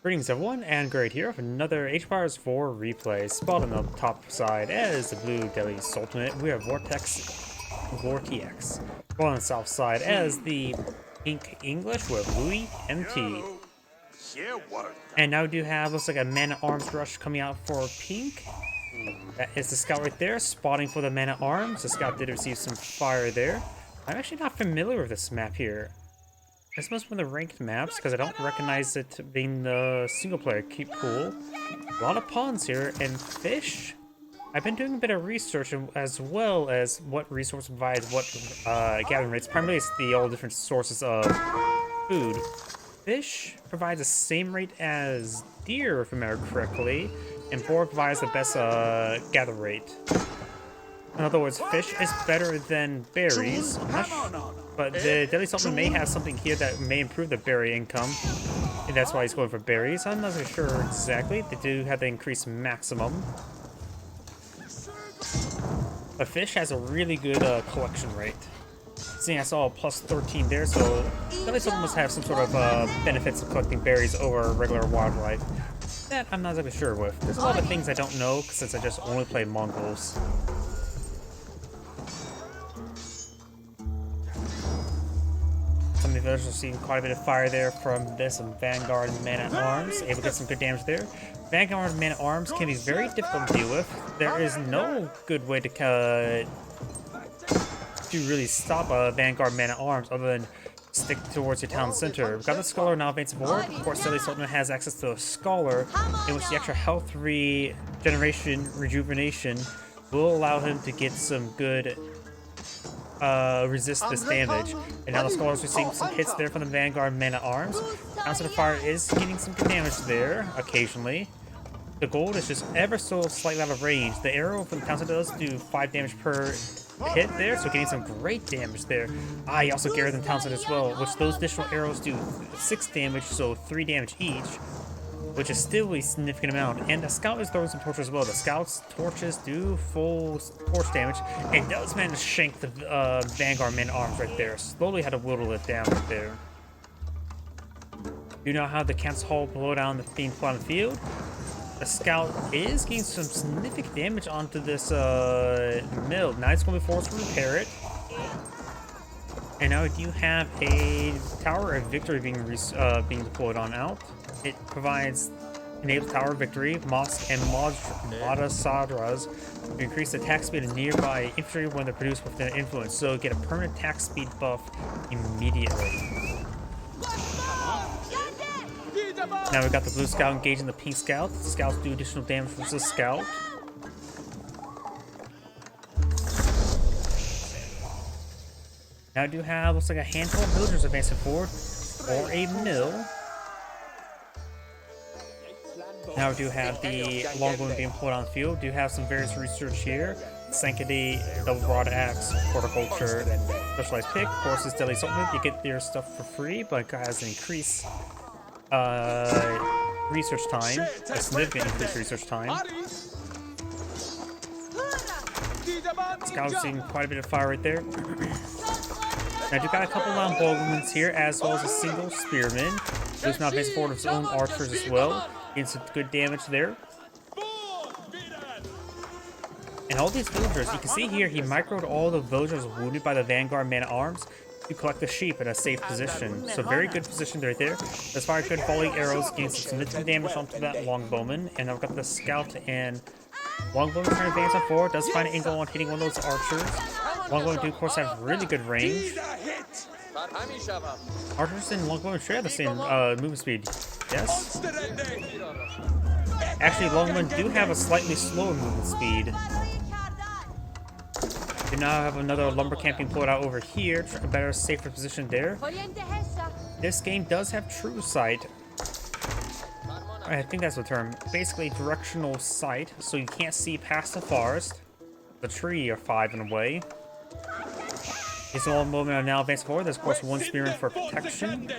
Greetings everyone, and Great here with another HBars 4 replay. Spot on the top side as the blue Delhi Sultanate, we have VortiX. Spot on the south side as the pink English with LoueMT. And now we do have, looks like a man-at-arms rush coming out for pink. That is the scout right there, spotting for the man-at-arms. The scout did receive some fire there. I'm actually not familiar with this map here. This must be one of the ranked maps, because I don't recognize it being the single-player pool. A lot of ponds here, and fish. I've been doing a bit of research as well as what resource provides what gathering rates. Primarily it's the all different sources of food. Fish provides the same rate as deer, if I remember correctly, and boar provides the best gather rate. In other words, fish is better than berries, but the Deadly Sultan may have something here that may improve the berry income, and that's why he's going for berries. I'm not sure exactly. They do have the increased maximum. But fish has a really good collection rate. Seeing I saw a plus 13 there, so Deadly Sultan must have some sort of benefits of collecting berries over regular wildlife. That I'm not exactly sure with. There's a lot of things I don't know since I just only play Mongols. Some of the villagers are seeing quite a bit of fire there from this Vanguard Man-at-Arms. Able to get some good damage there. Vanguard Man-at-Arms can be very difficult to deal with. There is no good way to really stop a Vanguard Man-at-Arms other than stick towards your town center. We've got the Scholar now advanced aboard. Of course, Deadly Sultan has access to a Scholar, in which the extra health rejuvenation will allow him to get some good resist this damage. And now the Scholar's receiving some hits there from the Vanguard Man-at-Arms. Council of Fire is getting some good damage there, occasionally. The gold is just ever so slightly out of range. The arrow from the Council does do 5 damage per hit there, so getting some great damage there. He also Gareth and Townsend as well, which those additional arrows do 6 damage, so 3 damage each, which is still a significant amount. And the Scout is throwing some torches as well. The Scout's torches do full torch damage, and does manage to shank the Vanguard Man-at-Arms right there. Slowly had to whittle it down right there. You know how the Council Hall blow down the being put on the field? The Scout is getting some significant damage onto this mill. Now it's going to be forced to repair it. And now we do have a Tower of Victory being deployed on out. It enables Tower of Victory, Mosque, and Madasadras to increase the attack speed of nearby infantry when they're produced with their influence. So get a permanent attack speed buff immediately. Now we've got the blue scout engaging the pink scout. The scouts do additional damage versus the scout. Now I do have, looks like a handful of villagers advancing forward for a mill. Now we do have the longbow being put on the field. We do have some various research here. Sanctity, double broad axe, horticulture, specialized pick. Of course, it's Deadly Sultan. You get their stuff for free, but it has an increased research time, a significant increased research time. Scouts seeing quite a bit of fire right there. Now you've got a couple longbows here, as well as a single spearman, who's now advancing forward with his own archers as well, getting some good damage there. And all these villagers, you can see here, he microed all the villagers wounded by the Vanguard Man-at-Arms to collect the sheep in a safe position. So very good position right there. Let's fire good volley arrows, getting some significant damage onto that longbowman. And now we've got the scout and longbowman trying to advance on forward. Does find an angle on hitting one of those archers. Longbowmen do of course have really good range. Archers and longbowmen should have the same movement speed. Yes. Actually, longbowmen do have a slightly slower movement speed. We now have another lumber camp being pulled out over here, a better, safer position there. This game does have true sight. I think that's the term. Basically, directional sight, so you can't see past the forest. The tree are 5 in a way. These all movement are now advancing forward. There's of course one spearman for protection.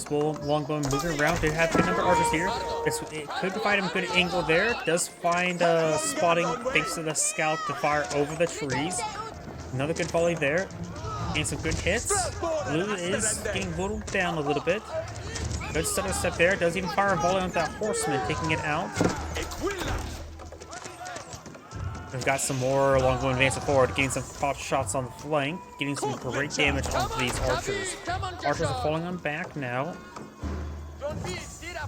Small longbow moving around. They have a good number of archers here. It could provide him a good angle there. Does find spotting thanks to the scout to fire over the trees. Another good volley there. Getting some good hits. Blue is getting whittled down a little bit. Good step there. Does even fire a volley on that horseman, taking it out. We've got some more longbow advancing forward, getting some pot shots on the flank, getting some great damage onto these archers. Archers are falling on back now.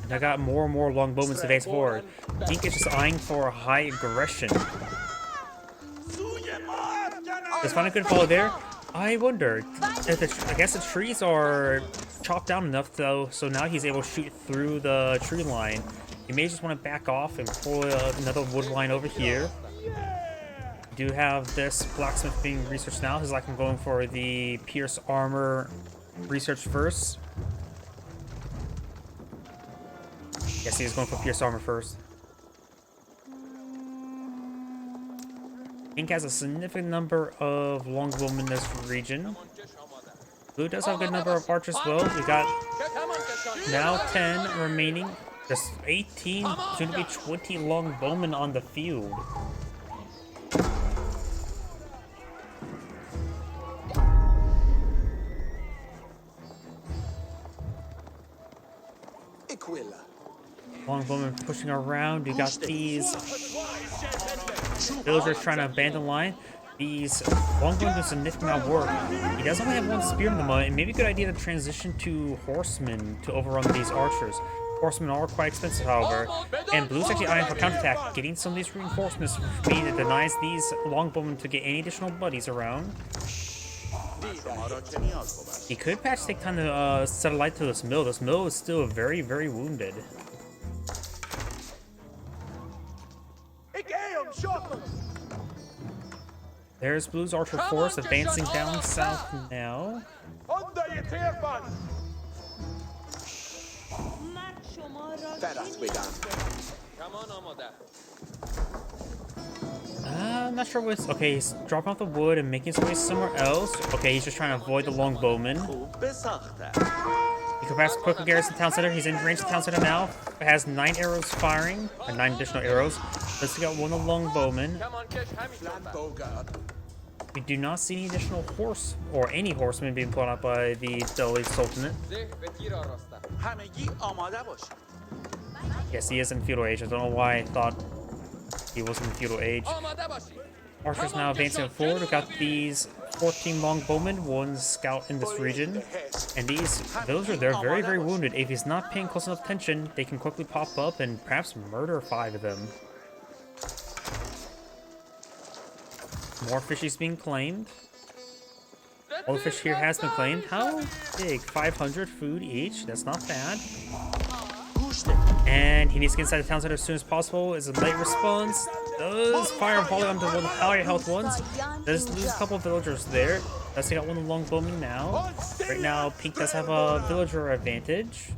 And I got more and more longbowmen advancing forward. Dink is just eyeing for high aggression. Just find a good follow there. I wonder if I guess the trees are chopped down enough though, so now he's able to shoot through the tree line. He may just want to back off and pull another wood line over here. We do have this blacksmith being researched now. He's like I'm going for the pierce armor research first. Yes, he's going for pierce armor first. Pink has a significant number of longbowmen in this region. Blue does have a good number of archers as well. We got now 10 remaining. Just 18, soon to be 20 longbowmen on the field. Longbowmen pushing around. We got these villagers trying to abandon line. These longbowmen do a significant amount of work. He does only have one spear in the moment. It may be a good idea to transition to horsemen to overrun these archers. Horsemen are quite expensive, however. And Blue's actually eyeing for counterattack, getting some of these reinforcements, which means it denies these longbowmen to get any additional buddies around. He could perhaps take time to set a light to this mill. This mill is still very, very wounded. There's Blue's archer force advancing down south now. I'm not sure what's... Okay, he's dropping off the wood and making his way somewhere else. Okay, he's just trying to avoid the longbowmen. He could perhaps quickly garrison the town center. He's in range of the town center now. It has 9 arrows firing, 9 additional arrows. Let's get one of the longbowmen. We do not see any additional horse or any horsemen being pulled out by the Delhi Sultanate. Yes, he is in feudal age. I don't know why I thought he was in feudal age. Archers now advancing forward. We've got these 14 longbowmen, 1 scout in this region. And these villagers, they're very, very wounded. If he's not paying close enough attention, they can quickly pop up and perhaps murder 5 of them. More fishies being claimed. All the fish here has been claimed. How big? 500 food each? That's not bad. And he needs to get inside the town center as soon as possible. Is a late response. Does fire a volley onto one of the higher health ones. Does lose a couple of villagers there. Does take out one of the longbowmen now. Right now, Pink does have a villager advantage.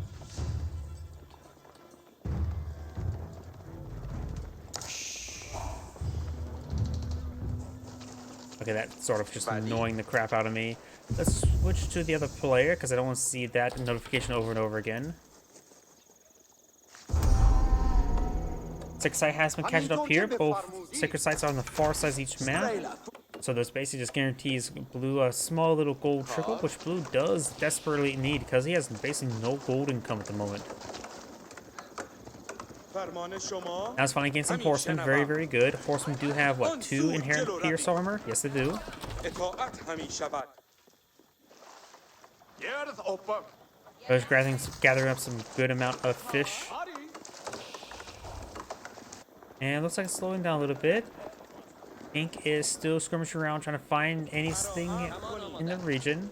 Okay, that's sort of just annoying the crap out of me. Let's switch to the other player because I don't want to see that notification over and over again. Sacred Site has been catching up here. Both sacred sites are on the far sides of each map. So this basically just guarantees Blue a small little gold trickle, which Blue does desperately need because he has basically no gold income at the moment. Now it's finally getting some horsemen. Very, very good. Horsemen do have, what, 2 inherent pierce armor? Yes, they do. They're gathering up some good amount of fish. And it looks like it's slowing down a little bit. Pink is still skirmishing around trying to find anything in the region.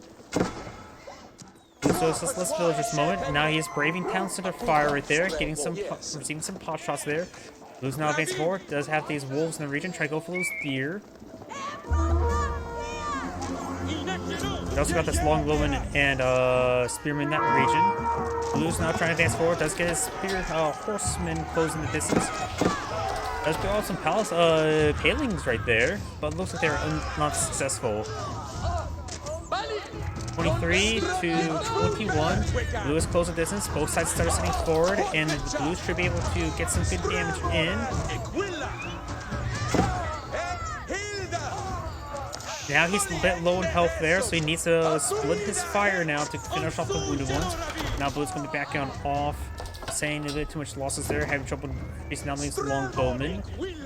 So it's this less villagers moment. Now he is braving town center fire right there, getting some, receiving some pot shots there. Blue's now advancing forward. Does have these wolves in the region. Try to go for those deer. We also got this longbowman and spearman in that region. Blue's now trying to advance forward. Does get his spear horseman close in the distance. Does go out some palace palings right there, but looks like they're not successful. 23 to 21. Blue is close the distance. Both sides start sitting forward, and the Blues should be able to get some good damage in. Now he's a bit low in health there, so he needs to split his fire now to finish off the wounded ones. Now Blue's going to be backing on off, saying a bit too much losses there, having trouble facing down these long bowmen,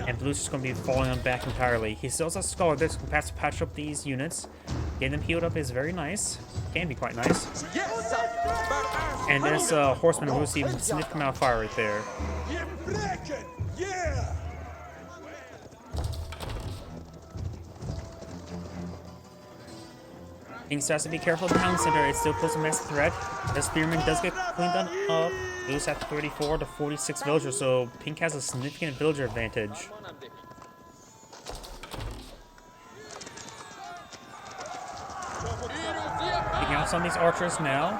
and Blue's just going to be falling on back entirely. He still has a Scholar there, so he can patch up these units. Getting them healed up is very nice. Can be quite nice. And this Horseman will receive a significant amount of fire right there. King still has to be careful of the town center. It still poses a massive threat. The Spearman does get cleaned on up. Blues have 34 to 46 villagers, so Pink has a significant villager advantage. Picking out some of these archers now.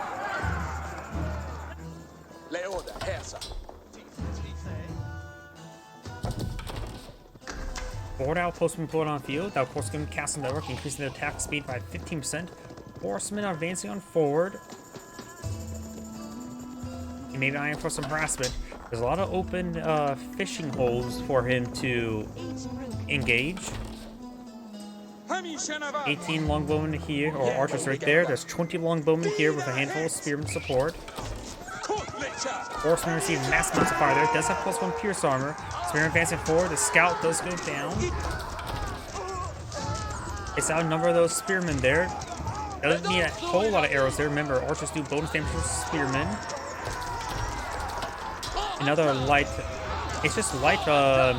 Board outposts been put on field. That of course going to cast a network, increasing their attack speed by 15%. Horsemen are advancing on forward. He may be eyeing for some harassment. There's a lot of open fishing holes for him to engage. 18 longbowmen here, or archers right there. There's 20 longbowmen here with a handful of spearmen support. Horsemen receive massive amounts of fire there. It does have +1 pierce armor. Spearman advancing forward. The scout does go down. It's out a number of those spearmen there. Doesn't need a whole lot of arrows there. Remember, archers do bonus damage to spearmen. Another light. It's just light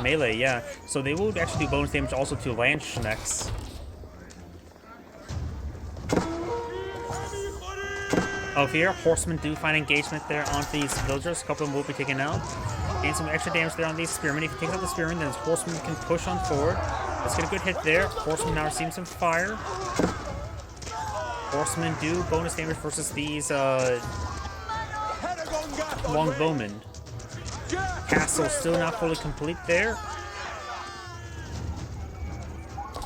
melee, yeah. So they will actually do bonus damage also to Landsknecks. Over here, horsemen do find engagement there on these villagers. A couple of them will be taken out. Gain some extra damage there on these spearmen. If he takes out the spearmen, then his horsemen can push on forward. Let's get a good hit there. Horsemen now receiving some fire. Horsemen do bonus damage versus these longbowmen. Castle still not fully complete there.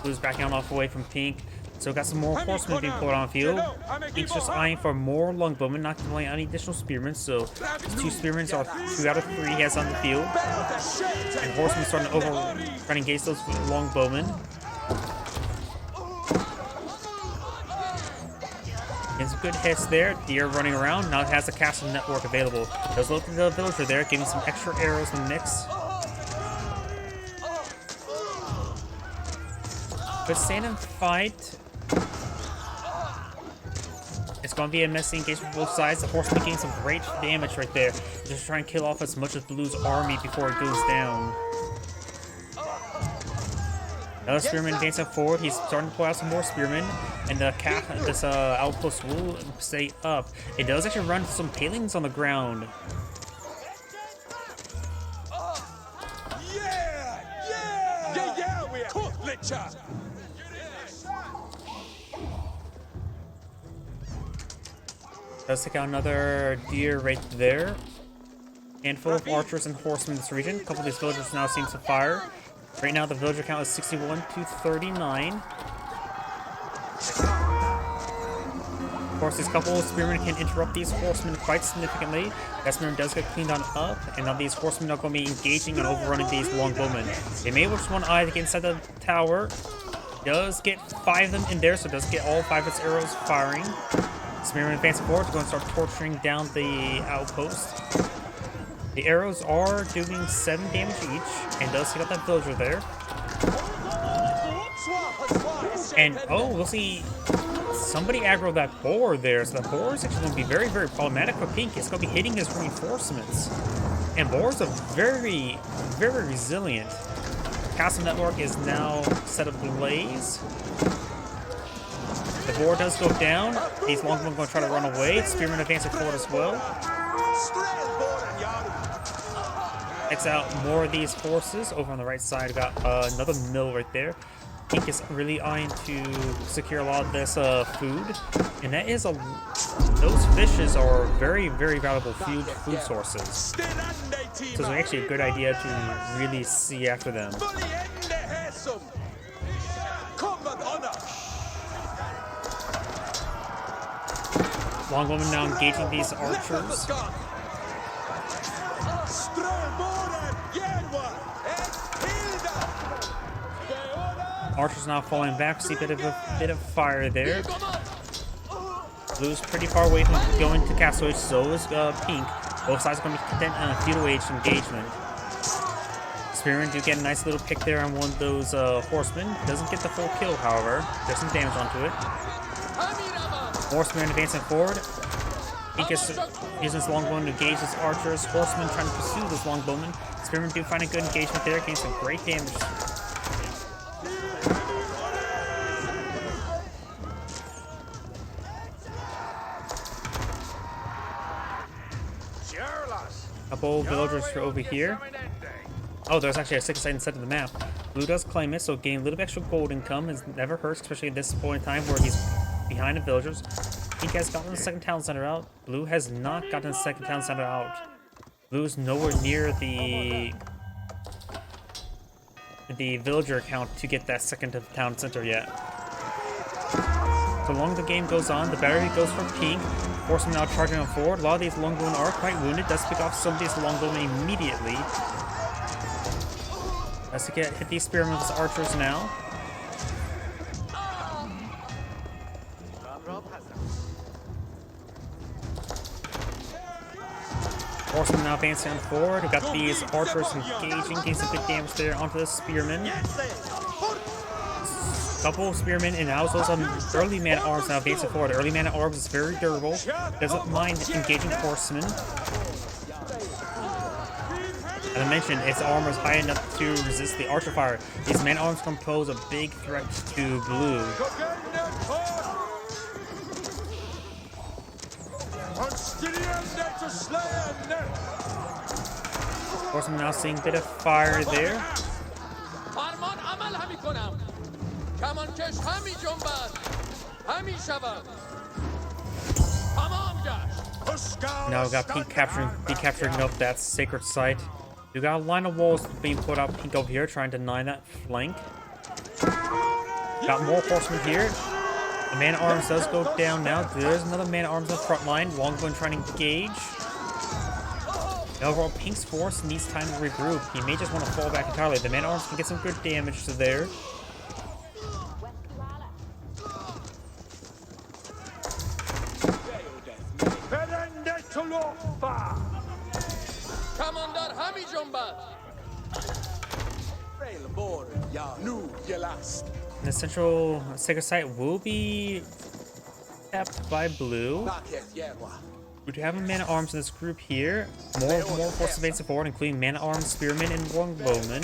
Blue's backing on off away from Pink. So got some more horsemen being put on field. Pink's just eyeing for more longbowmen, not deploying any additional spearmen. So 2 spearmen are 2 out of 3 he has on the field. And horsemen starting to trying to engage those longbowmen. Getting some good hits there. Deer running around. Now it has the castle network available. There's a little villager there, giving some extra arrows in the mix. But stand and fight. It's going to be a messy engagement from both sides. The horseman getting some great damage right there. Just trying to kill off as much of Blue's army before it goes down. Another spearman advancing forward. He's starting to pull out some more spearmen. And this outpost will stay up. It does actually run some palings on the ground. Let's take out another deer right there. Handful of archers and horsemen in this region. A couple of these villagers now seeing some fire. Right now the villager count is 61 to 39. Of course, these couple of spearmen can interrupt these horsemen quite significantly. That spearman does get cleaned on up, and now these horsemen are going to be engaging and overrunning these longbowmen. They may just one eye to get inside the tower. Does get 5 of them in there, so does get all 5 of its arrows firing. Spearman advancing forward to go and start torturing down the outpost. The arrows are doing 7 damage each, and does hit up that villager there. And oh, we'll see somebody aggro that boar there, so the boar is actually going to be very, very problematic for Pink. It's going to be hitting his reinforcements. And boars are very, very resilient. Castle network is now set ablaze. The boar does go down. These longbowmen are going to try to run away. Spearman advancing forward as well. Takes out more of these forces. Over on the right side, we got another mill right there. Pink is really eyeing to secure a lot of this food. And that is those fishes are very, very valuable food sources. So it's actually a good idea to really see after them. Longwoman now engaging these archers. Archers now falling back. See a bit of fire there. Blue's pretty far away from going to Castle Age, so is Pink. Both sides are going to be content on a feudal age engagement. Spearman do get a nice little pick there on one of those horsemen. Doesn't get the full kill, however. Does some damage onto it. Horseman advancing forward. Pink is using his longbowman to engage his archers. Horseman trying to pursue this longbowman. Spearman do find a good engagement there, getting some great damage. Couple villagers are over here. Oh, there's actually a 6-sided set of the map. Blue does claim it, so gain a little bit extra gold income. It never hurts, especially at this point in time where he's behind the villagers. Pink has gotten the second town center out. Blue has not gotten the second town center out. Blue is nowhere near the villager count to get that second town center yet. The longer the game goes on, the better it goes for Pink. Horseman now charging on forward. A lot of these longbowmen are quite wounded. Does pick off some of these longbowmen immediately. Has to hit these spearmen with his archers now. Horseman now advancing on forward. We've got these archers engaging, getting some good damage there onto the spearmen. Couple of spearmen and also some early man-at-arms now advancing forward. Early man-at-arms is very durable. Doesn't mind engaging horsemen. As I mentioned, its armor is high enough to resist the archer fire. These man-at-arms compose a big threat to Blue. Horseman now seeing a bit of fire there. Now we've got Pink capturing up that sacred site. We got a line of walls being put up. Pink over here trying to deny that flank. Got more horsemen here. The man-at-arms does go down now. There's another man-at-arms on the front line. Longbowman trying to engage. Overall, Pink's force needs time to regroup. He may just want to fall back entirely. The man-at-arms can get some good damage to there. The central sacred site will be tapped by Blue. We do have a man-at-arms in this group here. More forces advancing forward, including man-at-arms, spearmen, and longbowmen.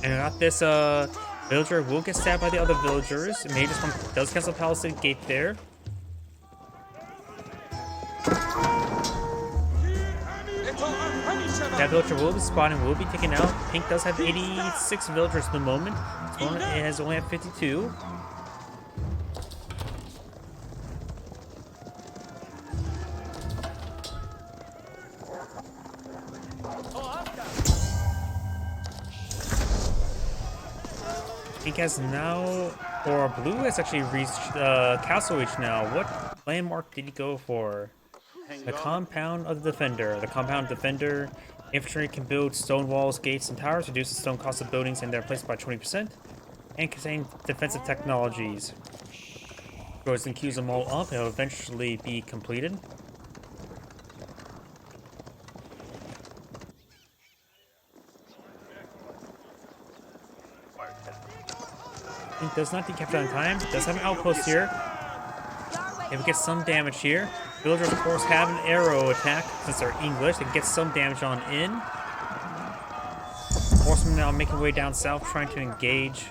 And we got this villager will get stabbed by the other villagers. It may just does cancel Palisade Gate there. That villager will be spotted and will be taken out. Pink does have 86 villagers at the moment. It has only had 52. Pink has now, or Blue has actually reached Castle Age now. What landmark did he go for? The Compound of the Defender. The Compound Defender. Infantry can build stone walls, gates, and towers, reduce the stone cost of buildings and their place by 20%, and contain defensive technologies. Droids and queues them all up, and will eventually be completed. It does not decapture on time. It does have an outpost here. It will get some damage here. Villagers, of course, have an arrow attack since they're English. They can get some damage on in. Horsemen now making way down south, trying to engage.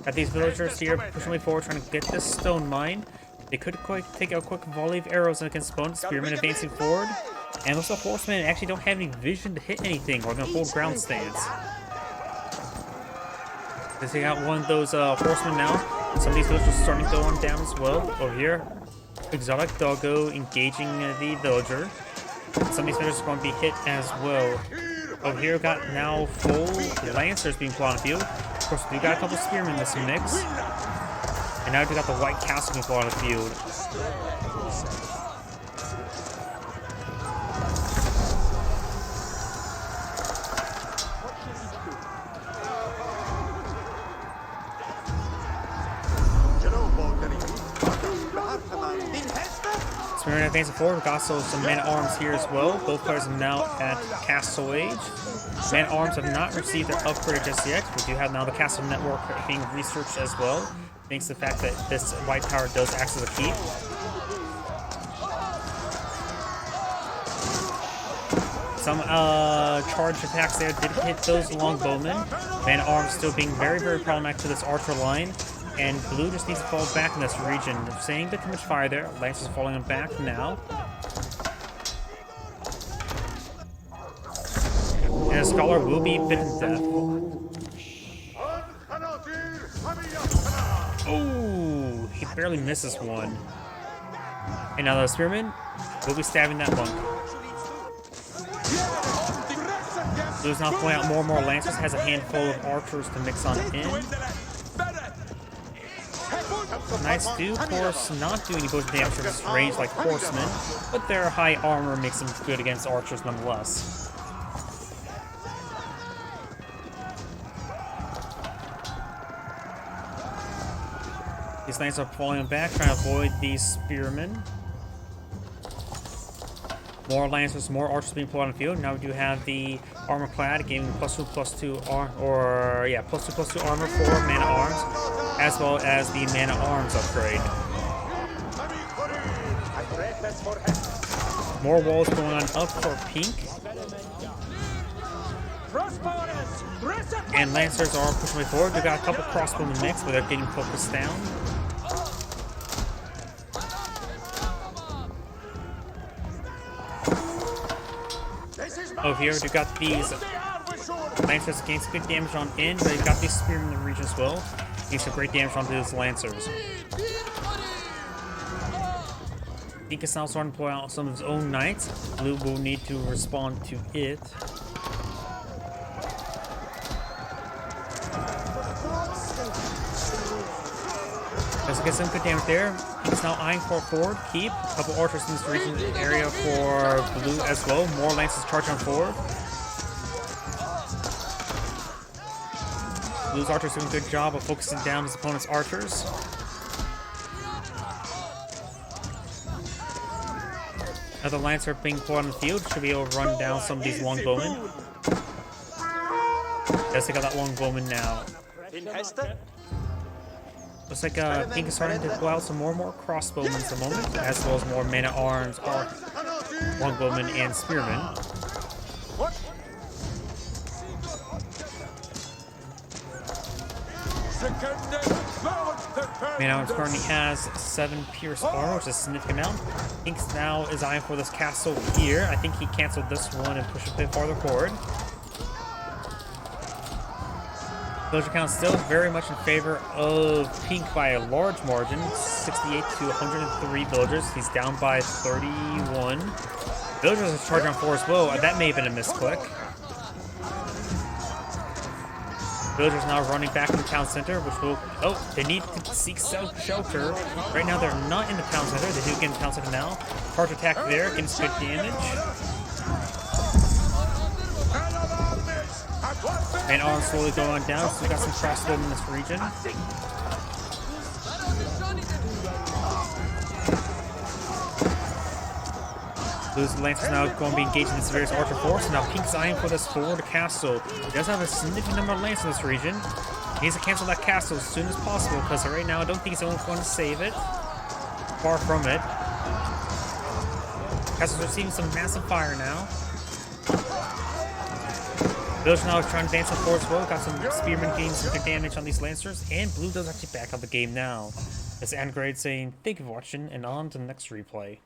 Got these villagers here pushing way forward, trying to get this stone mine. They could take a quick volley of arrows against opponents. Spearmen advancing forward. And also horsemen actually don't have any vision to hit anything or gonna hold ground stance. They take out one of those horsemen now. Some of these villagers are starting to go on down as well. Over here, exotic doggo engaging the villager. Some of these villagers are going to be hit as well. Over here, we've got now full lancers being put on the field. Of course, we got a couple spearmen in this mix. And now we got the white castle people on the field. Spearmen advancing forward. We've got also some man-at-arms here as well. Both players are now at Castle Age. Man-at-arms have not received their upgrade just yet. We do have now the castle network being researched as well, thanks to the fact that this white tower does act as a keep. Some charge attacks there did hit those longbowmen. Man-at-arms still being very, very problematic to this archer line. And blue just needs to fall back in this region. They're saying a bit too much fire there. Lancers falling back now. And a scholar will be bitten to death. Oh, he barely misses one. And now the spearman will be stabbing that monk. Blue's now pulling out more and more lancers. Has a handful of archers to mix on in. Knights do, of course, not do any potion damage for this range like horsemen, but their high armor makes them good against archers nonetheless. These knights are falling back, trying to avoid these spearmen. More lancers, more archers being pulled on the field. Now we do have the armor clad, giving +2/+2 +2/+2 armor for man-at-arms, as well as the man-at-arms upgrade. More walls going on up for pink. And lancers are pushing way forward. We've got a couple crossbow in the mix, but they're getting focused down. Over here, we've got these lancers getting some good damage on in, but we've got these spearmen in the region as well. Getting some great damage onto those lancers. Pink is now starting to pull out some of his own knights. Blue will need to respond to it. Does get some good damage there. He's now eyeing for a forward keep. A couple archers in this region area for blue as well. More lancers charge on forward. Blue's archers doing a good job of focusing down his opponent's archers. Another lancer being pulled on the field. Should be able to run down some of these longbowmen. Let's take out that longbowman now. Looks like Pink is starting to pull out some more and more crossbowmen at the moment, as well as more man-at-arms, longbowmen, and spearmen. Man-at-arms currently has 7 pierce armor, which is a significant amount. Pink now is eyeing for this castle here. I think he canceled this one and pushed a bit farther forward. Villager count still very much in favor of Pink by a large margin, 68 to 103 villagers. He's down by 31. Villagers are charging on 4 as well. That may have been a misclick. Villagers now running back in the town center, which will... Oh, they need to seek shelter. Right now they're not in the town center. They do get in the town center now. Charge attack there, getting some good damage. Man-at-arms slowly going on down, so we got some crossbowmen in this region. Those lancers now going to be engaging this various archer force. Now Pink's eyeing for this forward castle. He does have a significant number of lancers in this region. He needs to cancel that castle as soon as possible, because right now I don't think he's the only one to save it. Far from it. Castle's receiving some massive fire now. Village now is trying to advance up forward as well. Got some spearmen getting some good damage on these lancers, and blue does actually back out the game now. This is Angrade saying thank you for watching, and on to the next replay.